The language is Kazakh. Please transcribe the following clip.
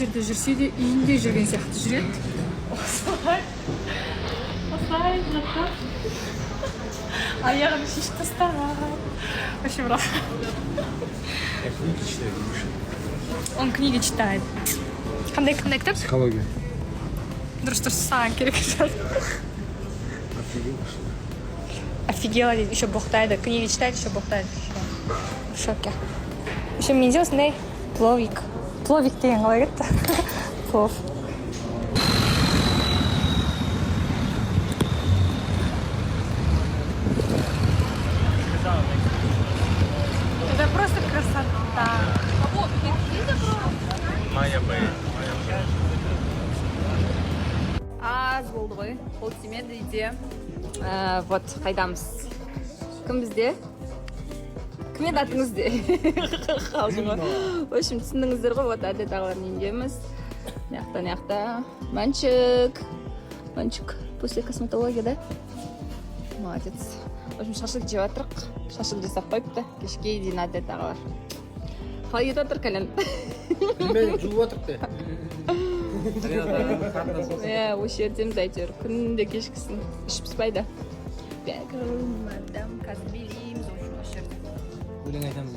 жерде жүрсе де үйінде жүрген сияқты жүреді. Осылай жатқан. Аяғын шешіп тастаған. Вообще брат. Я книги читаю, Миша. Он книги читает. Қандай кітап? Психология. Дұрыс саған керек шығар. Офигел, что ли? Офигела дейді, еще боқтайды. Книги читает, еще боқтайды. В шоке. Еще менде осындай пловик. Пловик деген қалай кетті? Плов. Это просто красота. Майя Бэй. аз болды ғой, қол тимеді үйде. Вот қайдамыз. Кім бізде? Кім еді атыңыз де? Қалжың ғой. В общем, түсіндіңіздер ғой, вот әдет ағалардың үйіндеміз. Мияқта. Манчик. После косметология, да? Молодец. В общем, шашлык жеп жатырық. Шашлык жасап қойыпты. Кешке дейін әдет ағалар. Қалай кетіп жатыр, Кәлен? Білмеймін, жуып отырықты. Осы жердеміз әйтеуір. Күнде кешкісін ішіп піспайды. Қазір билейміз осы жерде. Өлең айтамыз.